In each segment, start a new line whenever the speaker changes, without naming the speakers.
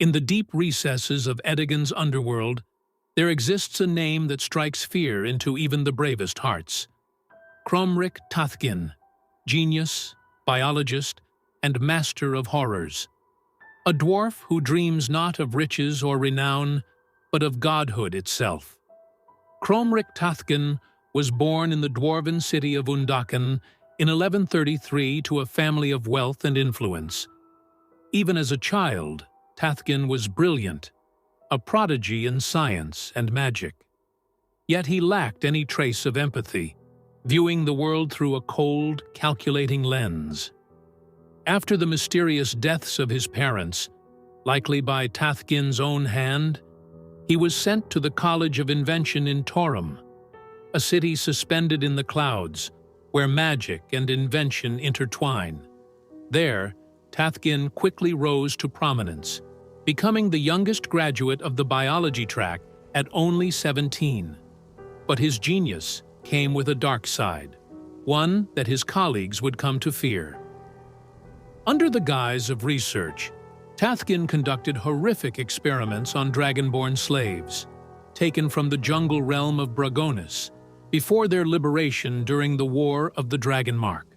In the deep recesses of Tathginn's underworld, there exists a name that strikes fear into even the bravest hearts. Kromrik Tathginn, genius, biologist, and master of horrors. A dwarf who dreams not of riches or renown, but of godhood itself. Kromrik Tathginn was born in the dwarven city of Undakan in 1133 to a family of wealth and influence. Even as a child, Tathginn was brilliant, a prodigy in science and magic. Yet he lacked any trace of empathy, viewing the world through a cold, calculating lens. After the mysterious deaths of his parents, likely by Tathginn's own hand, he was sent to the College of Invention in Torum, a city suspended in the clouds, where magic and invention intertwine. There, Tathginn quickly rose to prominence, becoming the youngest graduate of the biology track at only 17. But his genius came with a dark side, one that his colleagues would come to fear. Under the guise of research, Tathginn conducted horrific experiments on dragonborn slaves, taken from the jungle realm of Bragonis, before their liberation during the War of the Dragon Mark.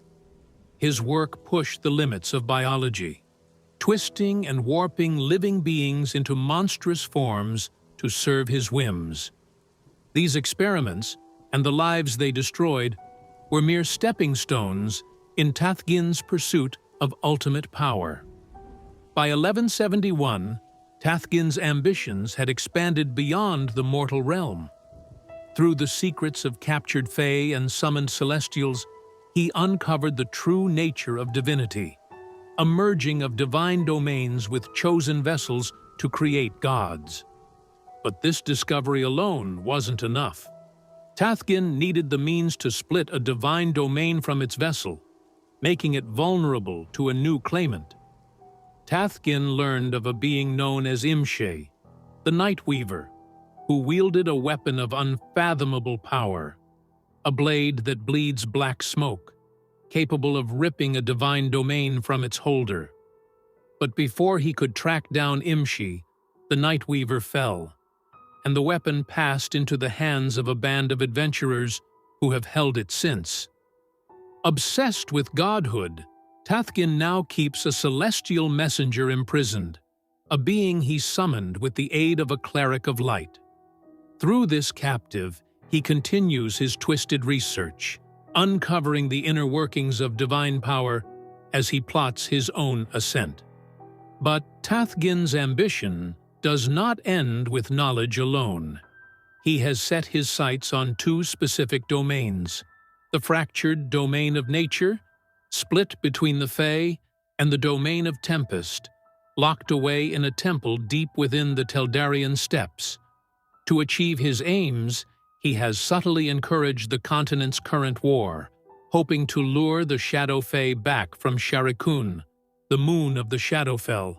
His work pushed the limits of biology, twisting and warping living beings into monstrous forms to serve his whims. These experiments, and the lives they destroyed, were mere stepping stones in Tathginn's pursuit of ultimate power. By 1171, Tathginn's ambitions had expanded beyond the mortal realm. Through the secrets of captured fae and summoned celestials, he uncovered the true nature of divinity, a merging of divine domains with chosen vessels to create gods. But this discovery alone wasn't enough. Tathginn needed the means to split a divine domain from its vessel, making it vulnerable to a new claimant. Tathginn learned of a being known as Imshe, the Night Weaver, who wielded a weapon of unfathomable power, a blade that bleeds black smoke, capable of ripping a divine domain from its holder. But before he could track down Imshe, the Night Weaver fell, and the weapon passed into the hands of a band of adventurers who have held it since. Obsessed with godhood, Tathginn now keeps a celestial messenger imprisoned, a being he summoned with the aid of a cleric of light. Through this captive, he continues his twisted research, uncovering the inner workings of divine power as he plots his own ascent. But Tathginn's ambition does not end with knowledge alone. He has set his sights on two specific domains: the fractured domain of nature, split between the Fae, and the domain of tempest, locked away in a temple deep within the Teldarian steppes. To achieve his aims, he has subtly encouraged the continent's current war, hoping to lure the Shadow Fae back from Sharikun, the moon of the Shadowfell,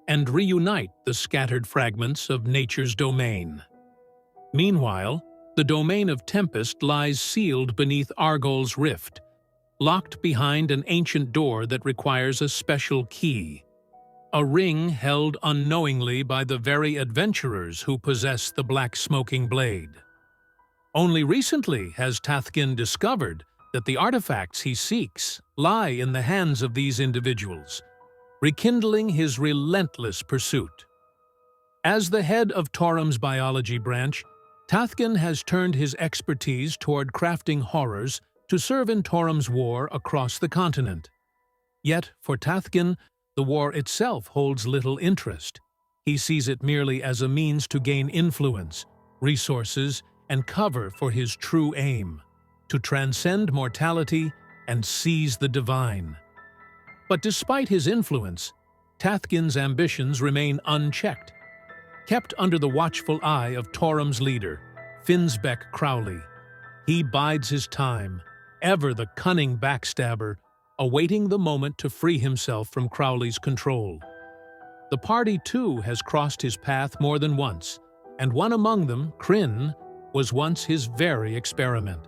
and reunite the scattered fragments of nature's domain. Meanwhile, the domain of Tempest lies sealed beneath Argol's rift, locked behind an ancient door that requires a special key, a ring held unknowingly by the very adventurers who possess the black smoking blade. Only recently has Tathginn discovered that the artifacts he seeks lie in the hands of these individuals, rekindling his relentless pursuit. As the head of Torum's biology branch, Tathginn has turned his expertise toward crafting horrors to serve in Torum's war across the continent. Yet, for Tathginn, the war itself holds little interest. He sees it merely as a means to gain influence, resources, and cover for his true aim: to transcend mortality and seize the divine. But despite his influence, Tathginn's ambitions remain unchecked, kept under the watchful eye of Torum's leader, Finsbeck Crowley. He bides his time, ever the cunning backstabber, awaiting the moment to free himself from Crowley's control. The party, too, has crossed his path more than once, and one among them, Kryn, was once his very experiment,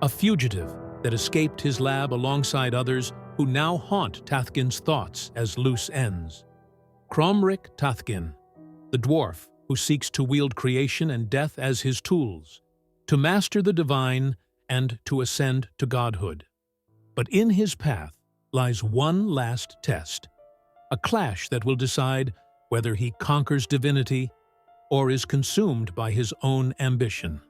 a fugitive that escaped his lab alongside others who now haunt Tathginn's thoughts as loose ends. Kromrik Tathginn, the dwarf who seeks to wield creation and death as his tools, to master the divine and to ascend to godhood. But in his path lies one last test, a clash that will decide whether he conquers divinity or is consumed by his own ambition.